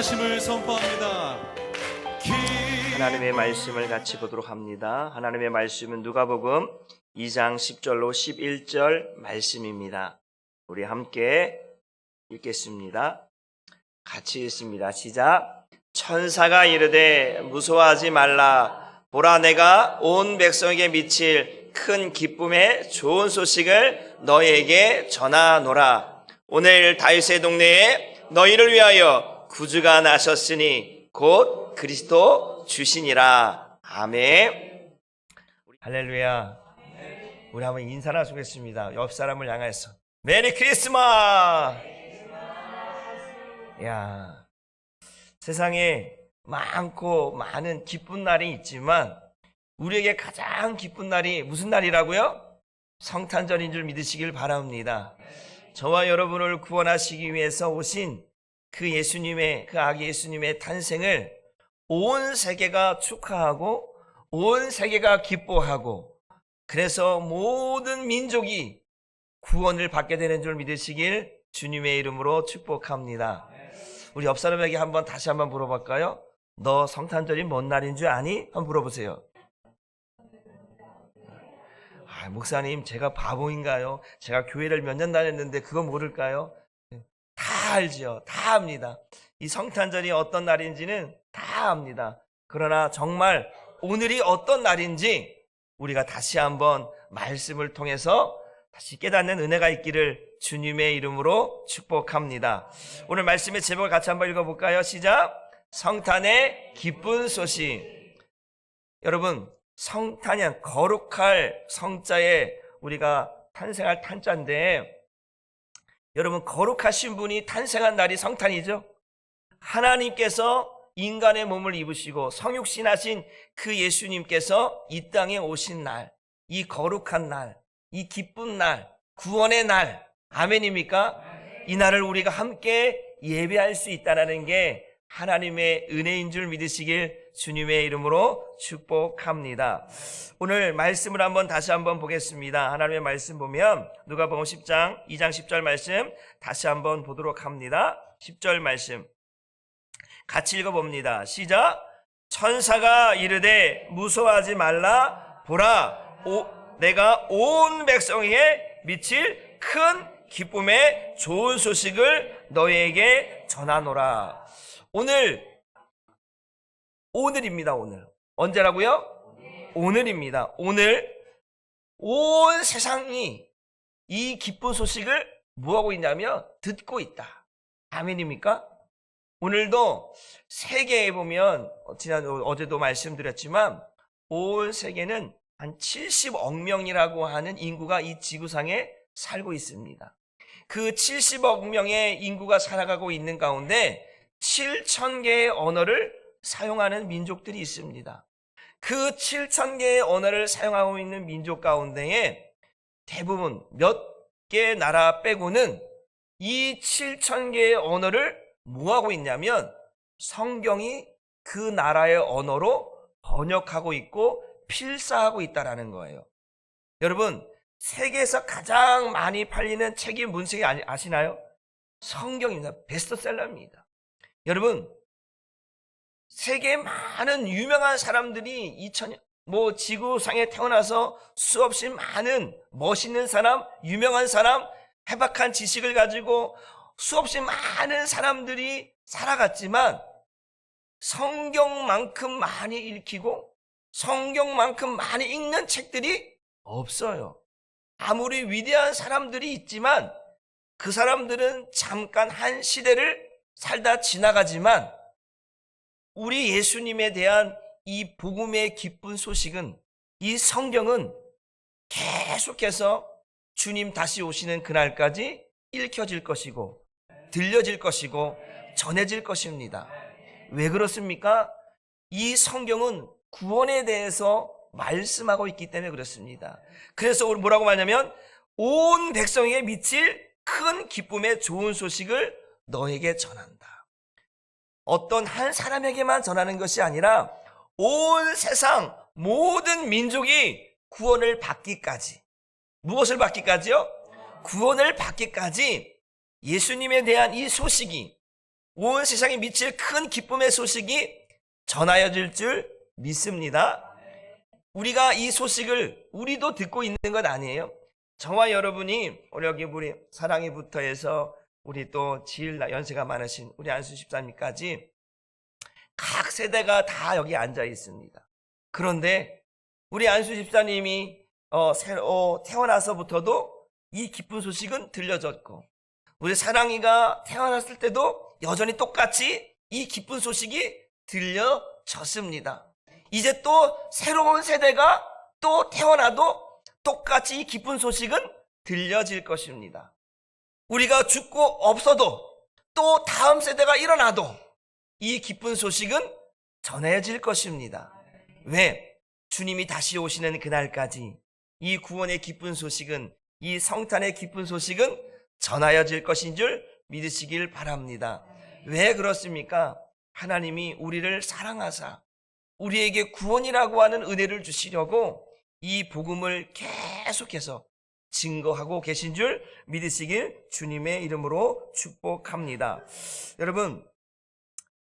구원하심을 선포합니다. 하나님의 말씀을 같이 보도록 합니다. 하나님의 말씀은 누가복음 2장 10절로 11절 말씀입니다. 우리 함께 읽겠습니다. 같이 읽습니다. 시작. 천사가 이르되 무서워하지 말라. 보라, 내가 온 백성에게 미칠 큰 기쁨의 좋은 소식을 너희에게 전하노라. 오늘 다윗의 동네에 너희를 위하여 구주가 나셨으니 곧 그리스도 주시니라. 아멘. 할렐루야. 우리 한번 인사를 하시겠습니다. 옆 사람을 향해서 메리 크리스마스. 야, 세상에 많고 많은 기쁜 날이 있지만 우리에게 가장 기쁜 날이 무슨 날이라고요? 성탄절인 줄 믿으시길 바랍니다. 저와 여러분을 구원하시기 위해서 오신 그 예수님의, 그 아기 예수님의 탄생을 온 세계가 축하하고 온 세계가 기뻐하고, 그래서 모든 민족이 구원을 받게 되는 줄 믿으시길 주님의 이름으로 축복합니다. 우리 옆 사람에게 다시 한번 물어볼까요? 너 성탄절이 뭔 날인 줄 아니? 한번 물어보세요. 목사님, 제가 바보인가요? 제가 교회를 몇 년 다녔는데 그거 모를까요? 다 알죠. 다 압니다. 이 성탄절이 어떤 날인지는 다 압니다. 그러나 정말 오늘이 어떤 날인지 우리가 다시 한번 말씀을 통해서 다시 깨닫는 은혜가 있기를 주님의 이름으로 축복합니다. 오늘 말씀의 제목을 같이 한번 읽어볼까요? 시작. 성탄의 기쁜 소식. 여러분, 성탄이 거룩할 성자에 우리가 탄생할 탄자인데, 여러분, 거룩하신 분이 탄생한 날이 성탄이죠. 하나님께서 인간의 몸을 입으시고 성육신하신 그 예수님께서 이 땅에 오신 날, 이 거룩한 날, 이 기쁜 날, 구원의 날, 아멘입니까? 이 날을 우리가 함께 예배할 수 있다는 게 하나님의 은혜인 줄 믿으시길 주님의 이름으로 축복합니다. 오늘 말씀을 다시 한번 보겠습니다. 하나님의 말씀 보면 누가복음 10장 2장 10절 말씀 다시 한번 보도록 합니다. 10절 말씀 같이 읽어봅니다. 시작. 천사가 이르되 무서워하지 말라. 보라, 내가 온 백성에게 미칠 큰 기쁨의 좋은 소식을 너희에게 전하노라. 오늘입니다. 오늘. 언제라고요? 오늘입니다. 오늘 온 세상이 이 기쁜 소식을 뭐하고 있냐면 듣고 있다. 아멘입니까? 오늘도 세계에 보면 어제도 말씀드렸지만 온 세계는 한 70억 명이라고 하는 인구가 이 지구상에 살고 있습니다. 그 70억 명의 인구가 살아가고 있는 가운데 7,000개의 언어를 사용하는 민족들이 있습니다. 그 7,000개의 언어를 사용하고 있는 민족 가운데에 대부분 몇 개 나라 빼고는 이 7,000개의 언어를 뭐하고 있냐면 성경이 그 나라의 언어로 번역하고 있고 필사하고 있다는 거예요. 여러분, 세계에서 가장 많이 팔리는 책이 무슨 책이 아시나요? 성경입니다. 베스트셀러입니다. 여러분, 세계에 많은 유명한 사람들이 지구상에 태어나서 수없이 많은 멋있는 사람, 유명한 사람, 해박한 지식을 가지고 수없이 많은 사람들이 살아갔지만 성경만큼 많이 읽히고 성경만큼 많이 읽는 책들이 없어요. 아무리 위대한 사람들이 있지만 그 사람들은 잠깐 한 시대를 살다 지나가지만 우리 예수님에 대한 이 복음의 기쁜 소식은, 이 성경은 계속해서 주님 다시 오시는 그날까지 읽혀질 것이고 들려질 것이고 전해질 것입니다. 왜 그렇습니까? 이 성경은 구원에 대해서 말씀하고 있기 때문에 그렇습니다. 그래서 우리 뭐라고 말하냐면 온 백성에게 미칠 큰 기쁨의 좋은 소식을 너에게 전한다. 어떤 한 사람에게만 전하는 것이 아니라 온 세상 모든 민족이 구원을 받기까지, 무엇을 받기까지요? 구원을 받기까지 예수님에 대한 이 소식이 온 세상에 미칠 큰 기쁨의 소식이 전하여질 줄 믿습니다. 우리가 이 소식을 우리도 듣고 있는 것 아니에요? 저와 여러분이 우리 사랑이부터 우리 또 제일 연세가 많으신 우리 안수 집사님까지 각 세대가 다 여기 앉아 있습니다. 그런데 우리 안수 집사님이 태어나서부터도 이 기쁜 소식은 들려졌고, 우리 사랑이가 태어났을 때도 여전히 똑같이 이 기쁜 소식이 들려졌습니다. 이제 또 새로운 세대가 또 태어나도 똑같이 이 기쁜 소식은 들려질 것입니다. 우리가 죽고 없어도 또 다음 세대가 일어나도 이 기쁜 소식은 전해질 것입니다. 왜? 주님이 다시 오시는 그날까지 이 구원의 기쁜 소식은, 이 성탄의 기쁜 소식은 전하여질 것인 줄 믿으시길 바랍니다. 왜 그렇습니까? 하나님이 우리를 사랑하사 우리에게 구원이라고 하는 은혜를 주시려고 이 복음을 계속해서 증거하고 계신 줄 믿으시길 주님의 이름으로 축복합니다. 여러분,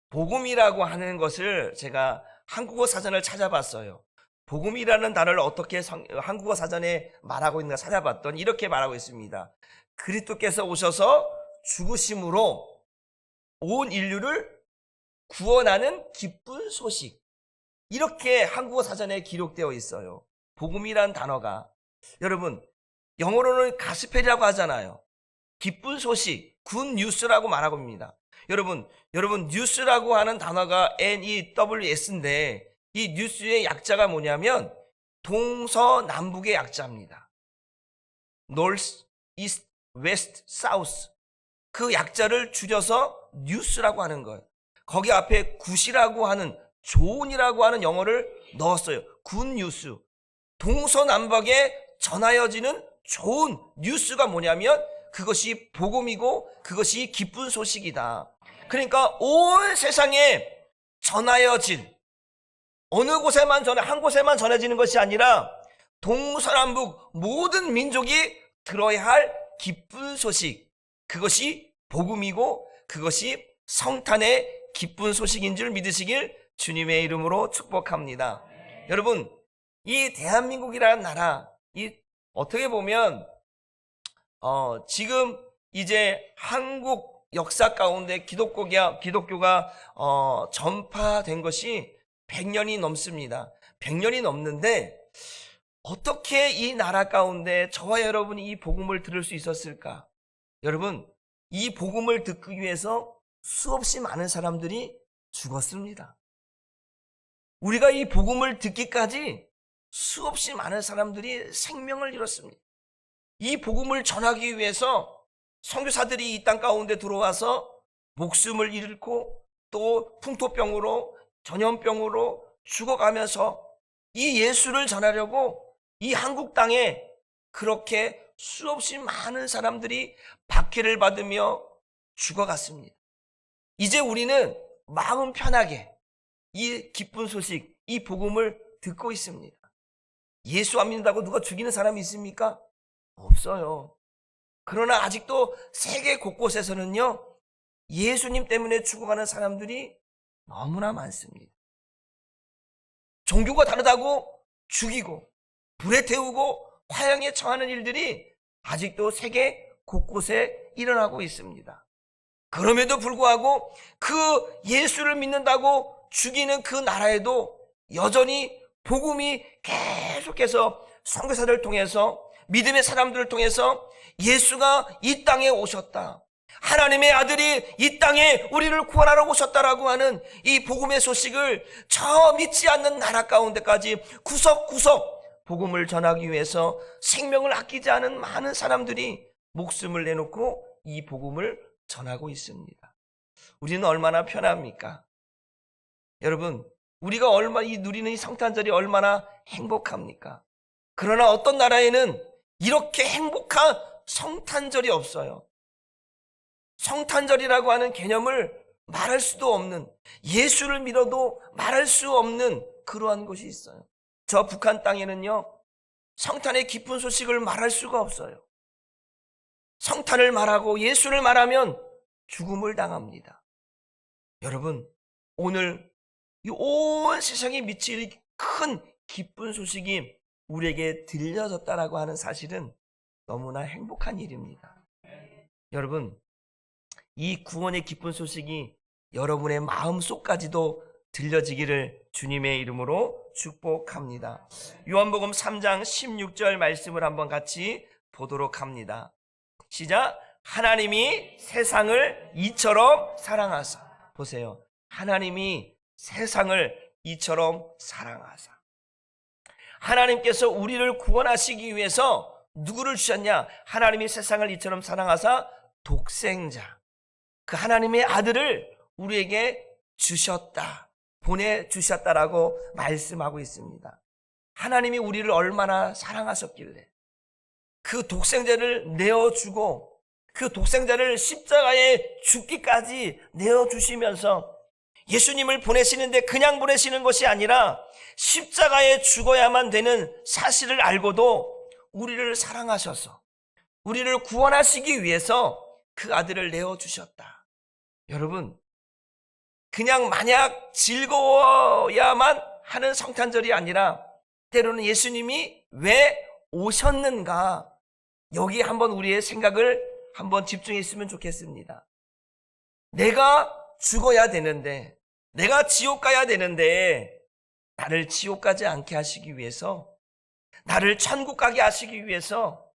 복음이라고 하는 것을 제가 한국어 사전을 찾아봤어요. 복음이라는 단어를 어떻게 한국어 사전에 말하고 있는가 찾아봤더니 이렇게 말하고 있습니다. 그리스도께서 오셔서 죽으심으로 온 인류를 구원하는 기쁜 소식, 이렇게 한국어 사전에 기록되어 있어요. 복음이란 단어가, 여러분, 영어로는 가스펠이라고 하잖아요. 기쁜 소식, 굿 뉴스라고 말하고 있습니다. 여러분 뉴스라고 하는 단어가 NEWS인데 이 뉴스의 약자가 뭐냐면 동서남북의 약자입니다. North, East, West, South. 그 약자를 줄여서 뉴스라고 하는 거예요. 거기 앞에 굿이라고 하는, 좋은이라고 하는 영어를 넣었어요. 굿 뉴스. 동서남북에 전하여지는 좋은 뉴스가 뭐냐면 그것이 복음이고 그것이 기쁜 소식이다. 그러니까 온 세상에 전하여질, 어느 곳에만 한 곳에만 전해지는 것이 아니라 동서남북 모든 민족이 들어야 할 기쁜 소식, 그것이 복음이고 그것이 성탄의 기쁜 소식인 줄 믿으시길 주님의 이름으로 축복합니다. 여러분, 이 대한민국이라는 나라, 어떻게 보면 지금 이제 한국 역사 가운데 기독교가 전파된 것이 100년이 넘습니다. 100년이 넘는데 어떻게 이 나라 가운데 저와 여러분이 이 복음을 들을 수 있었을까? 여러분, 이 복음을 듣기 위해서 수없이 많은 사람들이 죽었습니다. 우리가 이 복음을 듣기까지 수없이 많은 사람들이 생명을 잃었습니다. 이 복음을 전하기 위해서 선교사들이 이 땅 가운데 들어와서 목숨을 잃고 또 풍토병으로, 전염병으로 죽어가면서 이 예수를 전하려고 이 한국 땅에 그렇게 수없이 많은 사람들이 박해를 받으며 죽어갔습니다. 이제 우리는 마음 편하게 이 기쁜 소식, 이 복음을 듣고 있습니다. 예수 안 믿는다고 누가 죽이는 사람이 있습니까? 없어요. 그러나 아직도 세계 곳곳에서는요, 예수님 때문에 죽어가는 사람들이 너무나 많습니다. 종교가 다르다고 죽이고 불에 태우고 화형에 처하는 일들이 아직도 세계 곳곳에 일어나고 있습니다. 그럼에도 불구하고 그 예수를 믿는다고 죽이는 그 나라에도 여전히 복음이 계속해서 선교사들을 통해서, 믿음의 사람들을 통해서 예수가 이 땅에 오셨다, 하나님의 아들이 이 땅에 우리를 구원하러 오셨다라고 하는 이 복음의 소식을 저 믿지 않는 나라 가운데까지 구석구석 복음을 전하기 위해서 생명을 아끼지 않은 많은 사람들이 목숨을 내놓고 이 복음을 전하고 있습니다. 우리는 얼마나 편합니까? 여러분, 우리가 이 누리는 이 성탄절이 얼마나 행복합니까? 그러나 어떤 나라에는 이렇게 행복한 성탄절이 없어요. 성탄절이라고 하는 개념을 말할 수도 없는, 예수를 믿어도 말할 수 없는 그러한 곳이 있어요. 저 북한 땅에는요, 성탄의 기쁜 소식을 말할 수가 없어요. 성탄을 말하고 예수를 말하면 죽음을 당합니다. 여러분, 오늘 이 온 세상에 미칠 큰 기쁜 소식이 우리에게 들려졌다라고 하는 사실은 너무나 행복한 일입니다. 여러분, 이 구원의 기쁜 소식이 여러분의 마음속까지도 들려지기를 주님의 이름으로 축복합니다. 요한복음 3장 16절 말씀을 한번 같이 보도록 합니다. 시작. 하나님이 세상을 이처럼 사랑하사. 보세요. 하나님이 세상을 이처럼 사랑하사. 하나님께서 우리를 구원하시기 위해서 누구를 주셨냐? 하나님이 세상을 이처럼 사랑하사 독생자, 그 하나님의 아들을 우리에게 주셨다, 보내주셨다라고 말씀하고 있습니다. 하나님이 우리를 얼마나 사랑하셨길래 그 독생자를 내어주고 그 독생자를 십자가에 죽기까지 내어주시면서 예수님을 보내시는데 그냥 보내시는 것이 아니라 십자가에 죽어야만 되는 사실을 알고도 우리를 사랑하셔서 우리를 구원하시기 위해서 그 아들을 내어주셨다. 여러분, 그냥 마냥 즐거워야만 하는 성탄절이 아니라 때로는 예수님이 왜 오셨는가, 여기 한번 우리의 생각을 한번 집중했으면 좋겠습니다. 내가 죽어야 되는데, 내가 지옥 가야 되는데 나를 지옥 가지 않게 하시기 위해서, 나를 천국 가게 하시기 위해서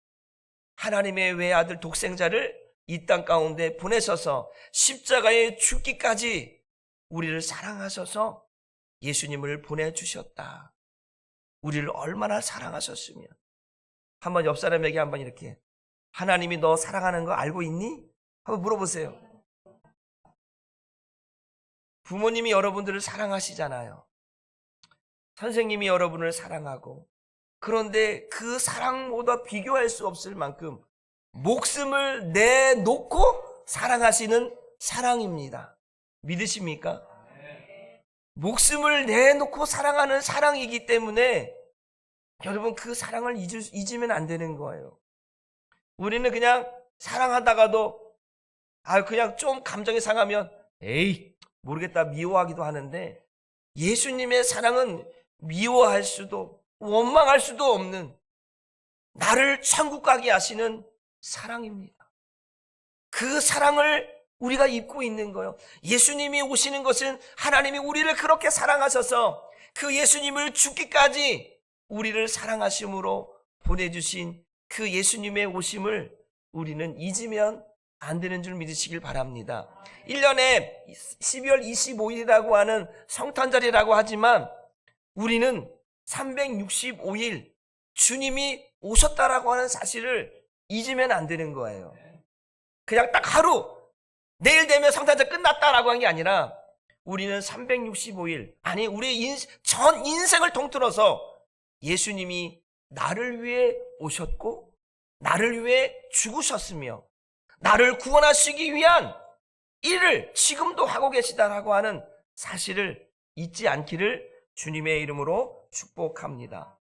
하나님의 외아들 독생자를 이 땅 가운데 보내셔서 십자가에 죽기까지 우리를 사랑하셔서 예수님을 보내주셨다. 우리를 얼마나 사랑하셨으면. 한번 옆 사람에게 한번 이렇게, 하나님이 너 사랑하는 거 알고 있니? 한번 물어보세요. 부모님이 여러분들을 사랑하시잖아요. 선생님이 여러분을 사랑하고, 그런데 그 사랑보다 비교할 수 없을 만큼 목숨을 내놓고 사랑하시는 사랑입니다. 믿으십니까? 목숨을 내놓고 사랑하는 사랑이기 때문에 여러분, 그 사랑을 잊으면 안 되는 거예요. 우리는 그냥 사랑하다가도 그냥 좀 감정이 상하면 에이 모르겠다 미워하기도 하는데, 예수님의 사랑은 미워할 수도 원망할 수도 없는, 나를 천국 가게 하시는 사랑입니다. 그 사랑을 우리가 입고 있는 거예요. 예수님이 오시는 것은 하나님이 우리를 그렇게 사랑하셔서 그 예수님을 죽기까지 우리를 사랑하심으로 보내주신 그 예수님의 오심을 우리는 잊으면 안 되는 줄 믿으시길 바랍니다. 1년에 12월 25일이라고 하는 성탄절이라고 하지만 우리는 365일 주님이 오셨다라고 하는 사실을 잊으면 안 되는 거예요. 그냥 딱 하루, 내일 되면 성탄절 끝났다라고 한 게 아니라 우리는 365일, 아니 우리 전 인생을 통틀어서 예수님이 나를 위해 오셨고 나를 위해 죽으셨으며 나를 구원하시기 위한 일을 지금도 하고 계시다라고 하는 사실을 잊지 않기를 주님의 이름으로 축복합니다.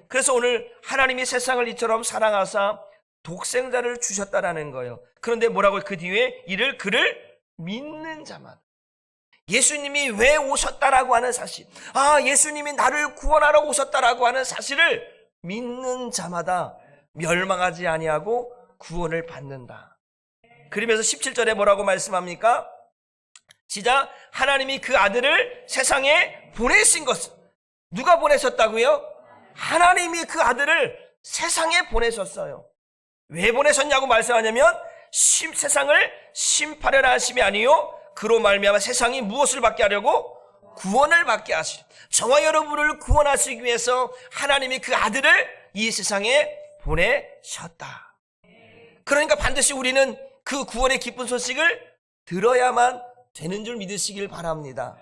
그래서 오늘 하나님이 세상을 이처럼 사랑하사 독생자를 주셨다라는 거예요. 그런데 뭐라고, 그 뒤에 이를 그를 믿는 자만. 예수님이 왜 오셨다라고 하는 사실, 예수님이 나를 구원하러 오셨다라고 하는 사실을 믿는 자마다 멸망하지 아니하고 구원을 받는다. 그러면서 17절에 뭐라고 말씀합니까? 시작. 하나님이 그 아들을 세상에 보내신 것은, 누가 보내셨다고요? 하나님이 그 아들을 세상에 보내셨어요. 왜 보내셨냐고 말씀하냐면 세상을 심판하려 하심이 아니요 그로 말미암아 세상이 무엇을 받게 하려고? 구원을 받게 하시려. 저와 여러분을 구원하시기 위해서 하나님이 그 아들을 이 세상에 보내셨다. 그러니까 반드시 우리는 그 구원의 기쁜 소식을 들어야만 되는 줄 믿으시길 바랍니다.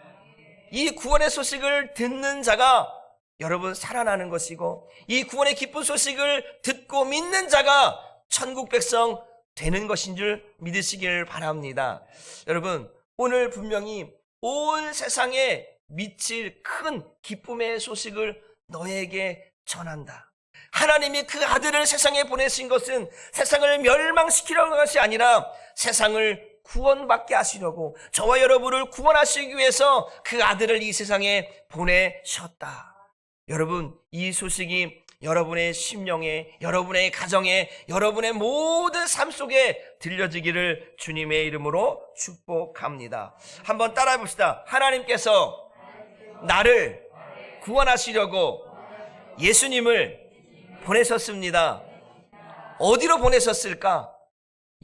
이 구원의 소식을 듣는 자가 여러분 살아나는 것이고, 이 구원의 기쁜 소식을 듣고 믿는 자가 천국 백성 되는 것인 줄 믿으시길 바랍니다. 여러분, 오늘 분명히 온 세상에 미칠 큰 기쁨의 소식을 너에게 전한다. 하나님이 그 아들을 세상에 보내신 것은 세상을 멸망시키려는 것이 아니라 세상을 구원받게 하시려고, 저와 여러분을 구원하시기 위해서 그 아들을 이 세상에 보내셨다. 여러분, 이 소식이 여러분의 심령에, 여러분의 가정에, 여러분의 모든 삶 속에 들려지기를 주님의 이름으로 축복합니다. 한번 따라해 봅시다. 하나님께서 나를 구원하시려고 예수님을 보내셨습니다. 어디로 보내셨을까?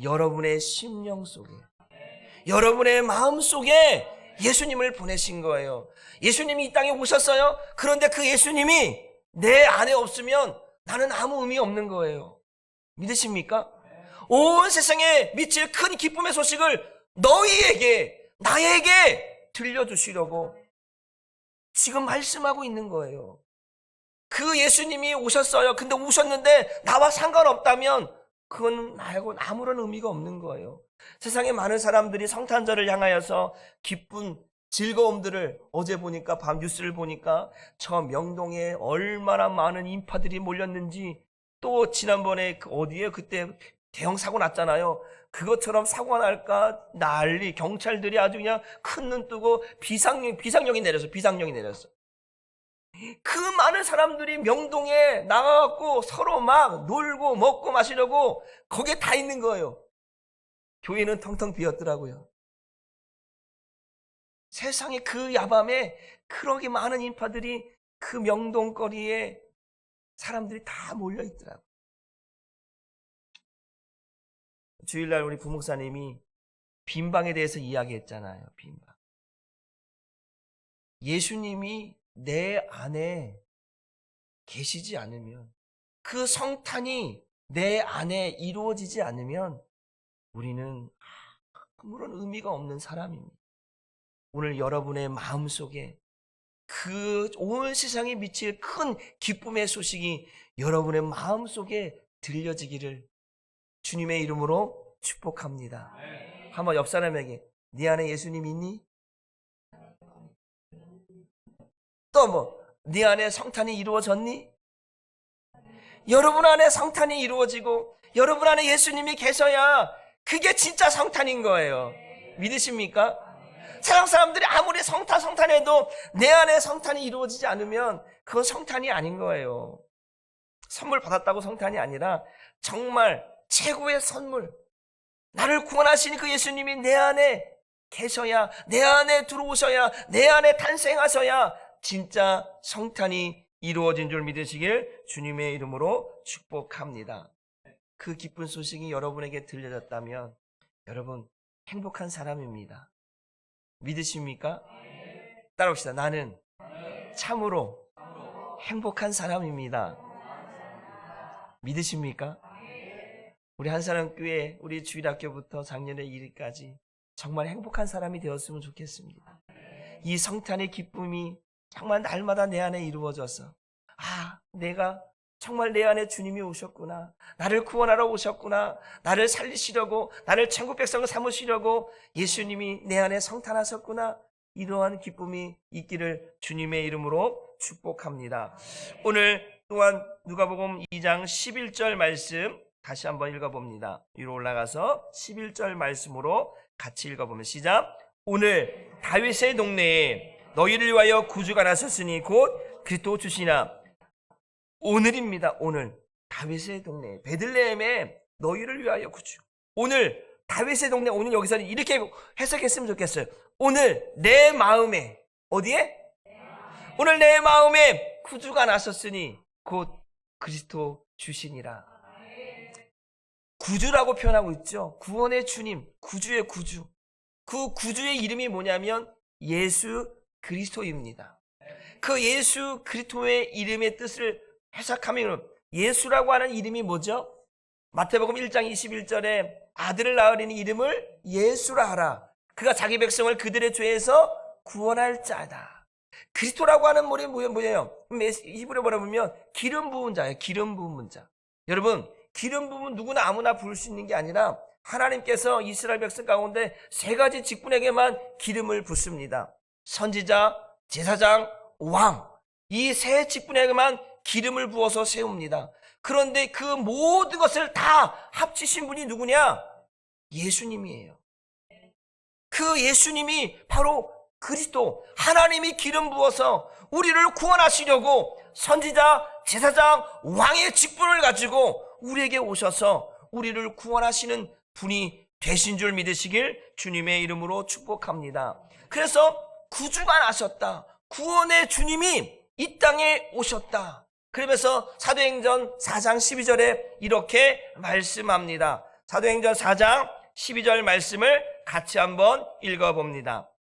여러분의 심령 속에, 여러분의 마음 속에 예수님을 보내신 거예요. 예수님이 이 땅에 오셨어요. 그런데 그 예수님이 내 안에 없으면 나는 아무 의미 없는 거예요. 믿으십니까? 온 세상에 미칠 큰 기쁨의 소식을 너희에게, 나에게 들려주시려고 지금 말씀하고 있는 거예요. 그 예수님이 오셨어요. 근데 오셨는데 나와 상관없다면 그건 말고 아무런 의미가 없는 거예요. 세상에 많은 사람들이 성탄절을 향하여서 기쁜 즐거움들을, 어제 보니까 밤 뉴스를 보니까 저 명동에 얼마나 많은 인파들이 몰렸는지, 또 지난번에 어디에 그때 대형 사고 났잖아요. 그것처럼 사고가 날까 난리, 경찰들이 아주 그냥 큰 눈 뜨고 비상령이 내렸어. 그 많은 사람들이 명동에 나가갖고 서로 막 놀고 먹고 마시려고 거기에 다 있는 거예요. 교회는 텅텅 비었더라고요. 세상에 그 야밤에 그렇게 많은 인파들이 그 명동거리에 사람들이 다 몰려있더라고요. 주일날 우리 부목사님이 빈방에 대해서 이야기했잖아요. 빈방. 예수님이 내 안에 계시지 않으면, 그 성탄이 내 안에 이루어지지 않으면 우리는 아무런 의미가 없는 사람입니다. 오늘 여러분의 마음속에 그 온 세상에 미칠 큰 기쁨의 소식이 여러분의 마음속에 들려지기를 주님의 이름으로 축복합니다. 한번 옆 사람에게, 네 안에 예수님 있니? 또 네 안에 성탄이 이루어졌니? 여러분 안에 성탄이 이루어지고 여러분 안에 예수님이 계셔야 그게 진짜 성탄인 거예요. 믿으십니까? 세상 사람들이 아무리 성탄해도 내 안에 성탄이 이루어지지 않으면 그건 성탄이 아닌 거예요. 선물 받았다고 성탄이 아니라 정말 최고의 선물, 나를 구원하신 그 예수님이 내 안에 계셔야, 내 안에 들어오셔야, 내 안에 탄생하셔야 진짜 성탄이 이루어진 줄 믿으시길 주님의 이름으로 축복합니다. 그 기쁜 소식이 여러분에게 들려졌다면 여러분 행복한 사람입니다. 믿으십니까? 따라합시다. 나는 참으로 행복한 사람입니다. 믿으십니까? 우리 한사람교회, 우리 주일학교부터 작년에 이르까지 정말 행복한 사람이 되었으면 좋겠습니다. 이 성탄의 기쁨이 정말 날마다 내 안에 이루어져서, 내가 정말 내 안에 주님이 오셨구나, 나를 구원하러 오셨구나, 나를 살리시려고, 나를 천국 백성을 삼으시려고 예수님이 내 안에 성탄하셨구나, 이러한 기쁨이 있기를 주님의 이름으로 축복합니다. 오늘 또한 누가복음 2장 11절 말씀 다시 한번 읽어봅니다. 위로 올라가서 11절 말씀으로 같이 읽어보면 시작. 오늘 다윗의 동네에 너희를 위하여 구주가 나섰으니 곧 그리스도 주시나. 오늘입니다. 오늘 다윗의 동네 베들레헴에 너희를 위하여 구주. 오늘 다윗의 동네, 오늘 여기서는 이렇게 해석했으면 좋겠어요. 오늘 내 마음에, 어디에? 오늘 내 마음에 구주가 나섰으니 곧 그리스도 주시니라. 구주라고 표현하고 있죠. 구원의 주님, 구주의 구주. 그 구주의 이름이 뭐냐면 예수 그리스도입니다. 그 예수 그리스도의 이름의 뜻을 해석하면 예수라고 하는 이름이 뭐죠? 마태복음 1장 21절에 아들을 낳으리니 이름을 예수라 하라. 그가 자기 백성을 그들의 죄에서 구원할 자다. 그리스도라고 하는 말이 뭐예요? 히브리어 보면 기름 부은 자예요. 기름 부은 자. 여러분, 기름 부은 누구나 아무나 부을 수 있는 게 아니라 하나님께서 이스라엘 백성 가운데 세 가지 직분에게만 기름을 붓습니다. 선지자, 제사장, 왕. 이 세 직분에게만 기름을 부어서 세웁니다. 그런데 그 모든 것을 다 합치신 분이 누구냐? 예수님이에요. 그 예수님이 바로 그리스도, 하나님이 기름 부어서 우리를 구원하시려고 선지자, 제사장, 왕의 직분을 가지고 우리에게 오셔서 우리를 구원하시는 분이 되신 줄 믿으시길 주님의 이름으로 축복합니다. 그래서 구주가 나셨다. 구원의 주님이 이 땅에 오셨다. 그러면서 사도행전 4장 12절에 이렇게 말씀합니다. 사도행전 4장 12절 말씀을 같이 한번 읽어봅니다.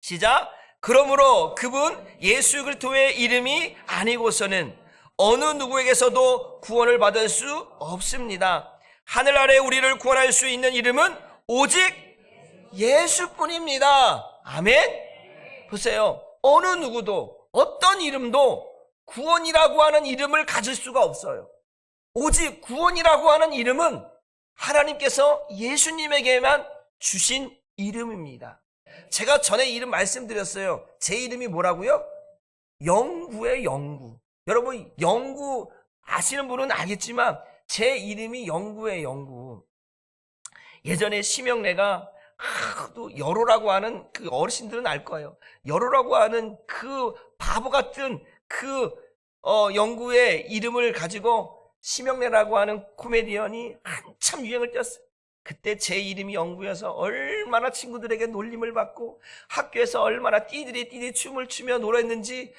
시작. 그러므로 그분 예수 그리스도의 이름이 아니고서는 어느 누구에게서도 구원을 받을 수 없습니다. 하늘 아래 우리를 구원할 수 있는 이름은 오직 예수뿐입니다. 아멘. 보세요. 어느 누구도 어떤 이름도 구원이라고 하는 이름을 가질 수가 없어요. 오직 구원이라고 하는 이름은 하나님께서 예수님에게만 주신 이름입니다. 제가 전에 이름 말씀드렸어요. 제 이름이 뭐라고요? 영구의 영구. 여러분 영구 아시는 분은 알겠지만 제 이름이 영구의 영구. 예전에 심영래가 또 여로라고 하는 그 어르신들은 알 거예요. 여로라고 하는 그 바보 같은 그 영구의 이름을 가지고 심영래라고 하는 코미디언이 한참 유행을 띄었어요. 그때 제 이름이 영구여서 얼마나 친구들에게 놀림을 받고 학교에서 얼마나 띠들이 춤을 추며 놀았는지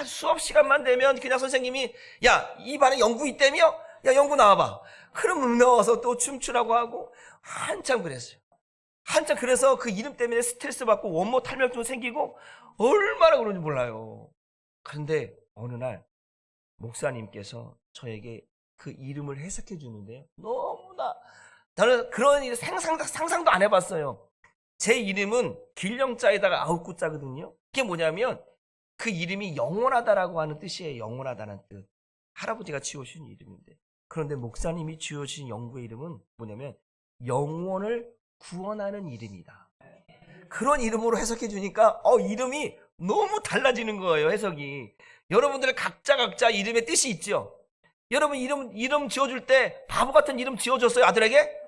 수업 시간만 되면 그냥 선생님이 야, 이 반에 영구 있다며? 야, 영구 나와봐. 그럼 나와서 또 춤추라고 하고 한참 그랬어요. 한참 그래서 그 이름 때문에 스트레스 받고 원모 탈명증 생기고 얼마나 그런지 몰라요. 그런데 어느 날 목사님께서 저에게 그 이름을 해석해 주는데요. 너무나 저는 그런 일 상상도 안 해봤어요. 제 이름은 길령자에다가 9구자거든요. 그게 뭐냐면 그 이름이 영원하다라고 하는 뜻이에요. 영원하다는 뜻. 할아버지가 지어주신 이름인데. 그런데 목사님이 지어주신 영구의 이름은 뭐냐면 영원을 구원하는 이름이다. 그런 이름으로 해석해 주니까 이름이 너무 달라지는 거예요. 해석이. 여러분들 각자 이름의 뜻이 있죠. 여러분 이름 지어줄 때 바보 같은 이름 지어줬어요, 아들에게?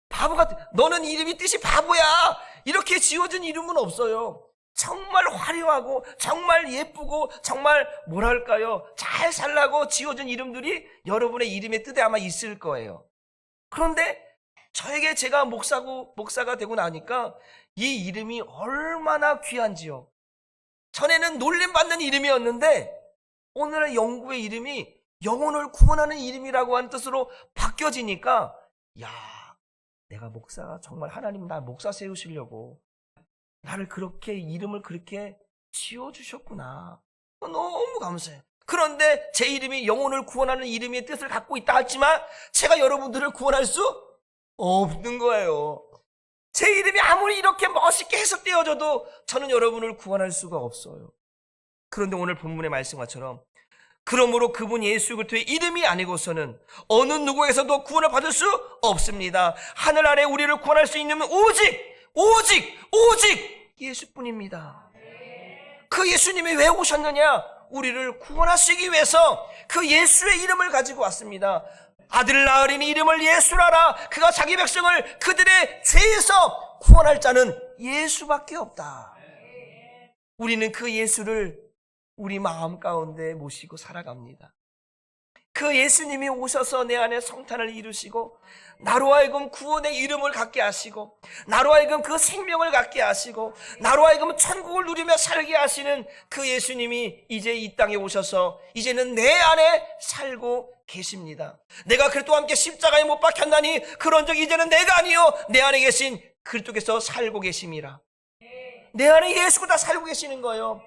바보 같은, 너는 이름이 뜻이 바보야. 이렇게 지어준 이름은 없어요. 정말 화려하고 정말 예쁘고 정말 뭐랄까요, 잘 살라고 지어준 이름들이 여러분의 이름의 뜻에 아마 있을 거예요. 그런데 저에게 제가 목사가 되고 나니까 이 이름이 얼마나 귀한지요. 전에는 놀림받는 이름이었는데 오늘의 영구의 이름이 영혼을 구원하는 이름이라고 하는 뜻으로 바뀌어지니까 야, 내가 목사가 정말 하나님 나 목사 세우시려고 나를 그렇게 이름을 그렇게 지어주셨구나. 너무 감사해요. 그런데 제 이름이 영혼을 구원하는 이름의 뜻을 갖고 있다 했지만 제가 여러분들을 구원할 수 없는 거예요. 제 이름이 아무리 이렇게 멋있게 해석되어져도 저는 여러분을 구원할 수가 없어요. 그런데 오늘 본문의 말씀과처럼 그러므로 그분 예수 그리스도의 이름이 아니고서는 어느 누구에게서도 구원을 받을 수 없습니다. 하늘 아래 우리를 구원할 수 있는 오직 예수뿐입니다. 그 예수님이 왜 오셨느냐? 우리를 구원하시기 위해서 그 예수의 이름을 가지고 왔습니다. 아들 낳으리니 이름을 예수라라. 그가 자기 백성을 그들의 죄에서 구원할 자는 예수밖에 없다. 우리는 그 예수를 우리 마음 가운데 모시고 살아갑니다. 그 예수님이 오셔서 내 안에 성탄을 이루시고 나로 하여금 구원의 이름을 갖게 하시고 나로 하여금 그 생명을 갖게 하시고 나로 하여금 천국을 누리며 살게 하시는 그 예수님이 이제 이 땅에 오셔서 이제는 내 안에 살고 계십니다. 내가 그리스도와 함께 십자가에 못 박혔나니 그런즉 이제는 내가 아니요 내 안에 계신 그리스도께서 살고 계심이라. 내 안에 예수가 다 살고 계시는 거예요.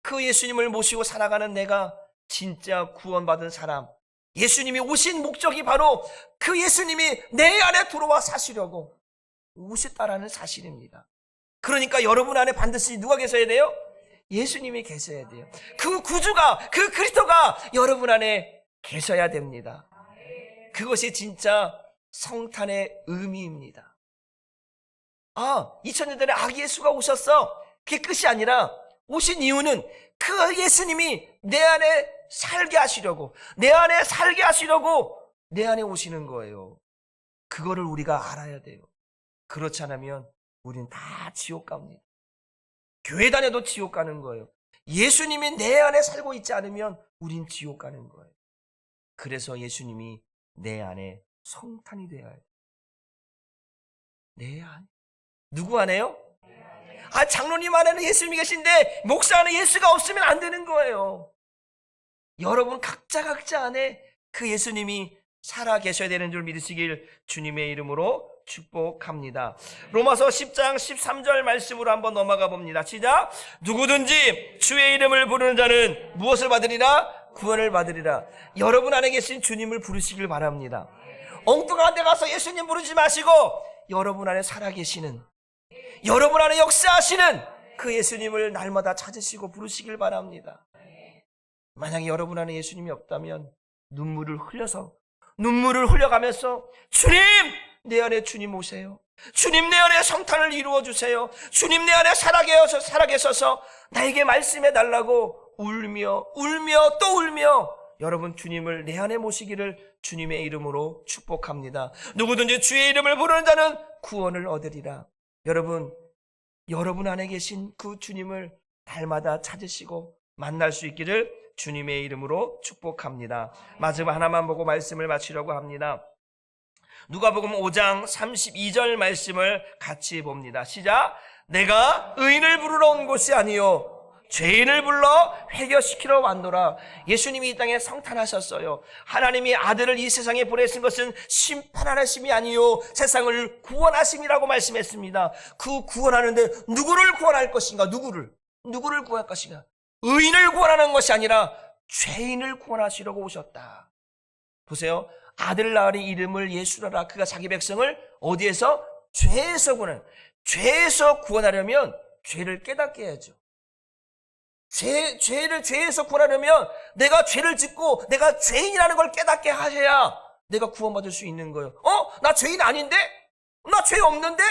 그 예수님을 모시고 살아가는 내가 진짜 구원받은 사람. 예수님이 오신 목적이 바로 그 예수님이 내 안에 들어와 사시려고 오셨다라는 사실입니다. 그러니까 여러분 안에 반드시 누가 계셔야 돼요? 예수님이 계셔야 돼요. 그 구주가, 그 그리스도가 여러분 안에 계셔야 됩니다. 그것이 진짜 성탄의 의미입니다. 2000년 전에 아기 예수가 오셨어. 그게 끝이 아니라 오신 이유는 그 예수님이 내 안에 살게 하시려고 내 안에 오시는 거예요. 그거를 우리가 알아야 돼요. 그렇지 않으면 우린 다 지옥 갑니다. 교회 다녀도 지옥 가는 거예요. 예수님이 내 안에 살고 있지 않으면 우린 지옥 가는 거예요. 그래서 예수님이 내 안에 성탄이 되어야 해요. 내 안에. 누구 안에요? 장로님 안에는 예수님이 계신데 목사 안에 예수가 없으면 안 되는 거예요. 여러분 각자 안에 그 예수님이 살아 계셔야 되는 줄 믿으시길 주님의 이름으로 축복합니다. 로마서 10장 13절 말씀으로 한번 넘어가 봅니다. 시작. 누구든지 주의 이름을 부르는 자는 무엇을 받으리라? 구원을 받으리라. 여러분 안에 계신 주님을 부르시길 바랍니다. 엉뚱한 데 가서 예수님 부르지 마시고 여러분 안에 살아계시는, 여러분 안에 역사하시는 그 예수님을 날마다 찾으시고 부르시길 바랍니다. 만약에 여러분 안에 예수님이 없다면 눈물을 흘려가면서 주님, 내 안에 주님 오세요. 주님, 내 안에 성탄을 이루어 주세요. 주님, 내 안에 살아계셔서 나에게 말씀해 달라고 울며 또 울며 여러분 주님을 내 안에 모시기를 주님의 이름으로 축복합니다. 누구든지 주의 이름을 부르는 자는 구원을 얻으리라. 여러분 안에 계신 그 주님을 날마다 찾으시고 만날 수 있기를 주님의 이름으로 축복합니다. 마지막 하나만 보고 말씀을 마치려고 합니다. 누가복음 5장 32절 말씀을 같이 봅니다. 시작. 내가 의인을 부르러 온 곳이 아니요 죄인을 불러 회개시키러 왔노라. 예수님이 이 땅에 성탄하셨어요. 하나님이 아들을 이 세상에 보내신 것은 심판하심이 아니요 세상을 구원하심이라고 말씀했습니다. 그 구원하는데 누구를 구원할 것인가? 누구를 구원할 것인가? 의인을 구원하는 것이 아니라 죄인을 구원하시려고 오셨다. 보세요. 아들 낳으리 이름을 예수라라. 그가 자기 백성을 어디에서? 죄에서 구원하려면 죄를 깨닫게 해야죠. 죄에서 구원하려면 내가 죄를 짓고 내가 죄인이라는 걸 깨닫게 하셔야 내가 구원받을 수 있는 거예요. 나 죄인 아닌데? 나 죄 없는데?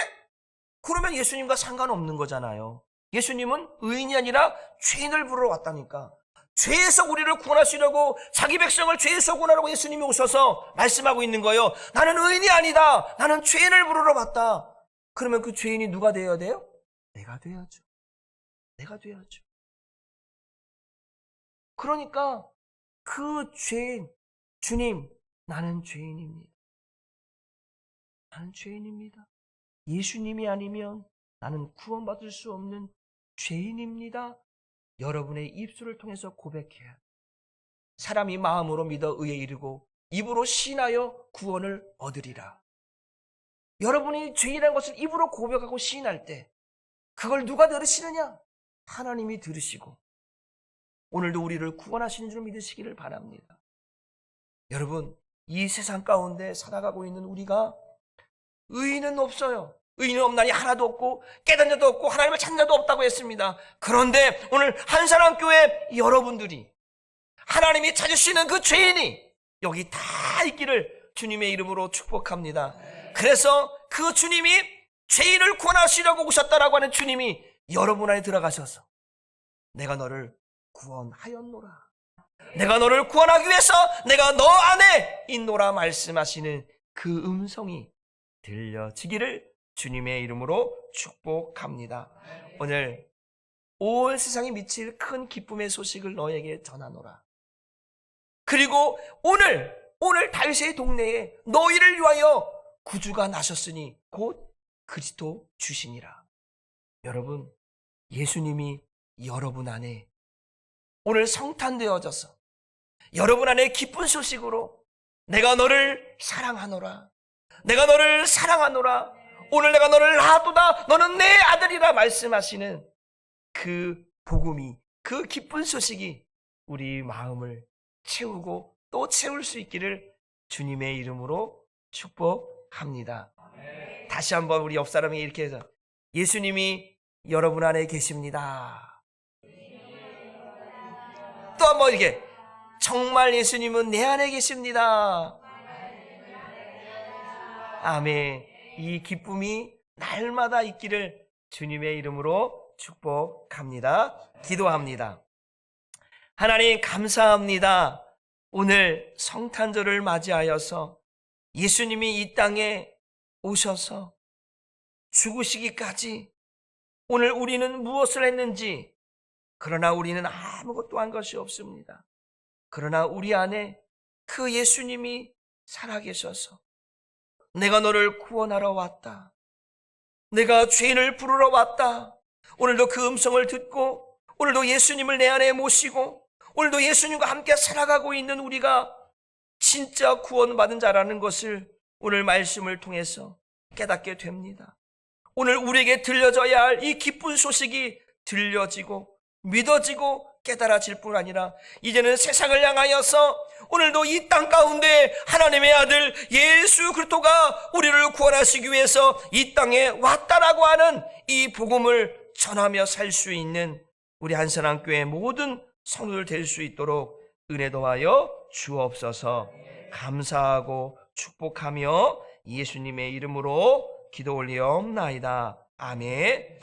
그러면 예수님과 상관없는 거잖아요. 예수님은 의인이 아니라 죄인을 부르러 왔다니까. 죄에서 우리를 구원하시려고 자기 백성을 죄에서 구원하려고 예수님이 오셔서 말씀하고 있는 거예요. 나는 의인이 아니다. 나는 죄인을 부르러 왔다. 그러면 그 죄인이 누가 되어야 돼요? 내가 돼야죠. 그러니까 그 죄인, 주님, 나는 죄인입니다. 예수님이 아니면 나는 구원받을 수 없는 죄인입니다. 여러분의 입술을 통해서 고백해야 사람이 마음으로 믿어 의에 이르고 입으로 시인하여 구원을 얻으리라. 여러분이 죄인이라는 것을 입으로 고백하고 시인할 때 그걸 누가 들으시느냐? 하나님이 들으시고 오늘도 우리를 구원하시는 줄 믿으시기를 바랍니다. 여러분, 이 세상 가운데 살아가고 있는 우리가 의인은 없어요. 의인은 없나니 하나도 없고 깨닫는 자도 없고 하나님을 찾는 자도 없다고 했습니다. 그런데 오늘 한사랑교회 여러분들이 하나님이 찾으시는 그 죄인이 여기 다 있기를 주님의 이름으로 축복합니다. 그래서 그 주님이 죄인을 구원하시려고 오셨다라고 하는 주님이 여러분 안에 들어가셔서 내가 너를 구원하였노라. 내가 너를 구원하기 위해서 내가 너 안에 있노라 말씀하시는 그 음성이 들려지기를 주님의 이름으로 축복합니다. 오늘 온 세상이 미칠 큰 기쁨의 소식을 너에게 전하노라. 그리고 오늘 다윗의 동네에 너희를 위하여 구주가 나셨으니 곧 그리스도 주시니라. 여러분, 예수님이 여러분 안에 오늘 성탄되어져서 여러분 안에 기쁜 소식으로 내가 너를 사랑하노라. 오늘 내가 너를 낳았도다. 너는 내 아들이라 말씀하시는 그 복음이, 그 기쁜 소식이 우리 마음을 채우고 또 채울 수 있기를 주님의 이름으로 축복합니다. 다시 한번 우리 옆 사람이 이렇게 해서 예수님이 여러분 안에 계십니다. 또 한번 이렇게 정말 예수님은 내 안에 계십니다. 아멘. 이 기쁨이 날마다 있기를 주님의 이름으로 축복합니다. 기도합니다. 하나님 감사합니다. 오늘 성탄절을 맞이하여서 예수님이 이 땅에 오셔서 죽으시기까지 오늘 우리는 무엇을 했는지, 그러나 우리는 아무것도 한 것이 없습니다. 그러나 우리 안에 그 예수님이 살아계셔서 내가 너를 구원하러 왔다, 내가 죄인을 부르러 왔다, 오늘도 그 음성을 듣고 오늘도 예수님을 내 안에 모시고 오늘도 예수님과 함께 살아가고 있는 우리가 진짜 구원받은 자라는 것을 오늘 말씀을 통해서 깨닫게 됩니다. 오늘 우리에게 들려져야 할 이 기쁜 소식이 들려지고 믿어지고 깨달아질 뿐 아니라 이제는 세상을 향하여서 오늘도 이 땅 가운데 하나님의 아들 예수 그리스도가 우리를 구원하시기 위해서 이 땅에 왔다라고 하는 이 복음을 전하며 살 수 있는 우리 한사랑교회 모든 성도들 될 수 있도록 은혜 더하여 주옵소서. 감사하고 축복하며 예수님의 이름으로 기도 올리옵나이다. 아멘.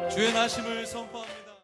주의 나심을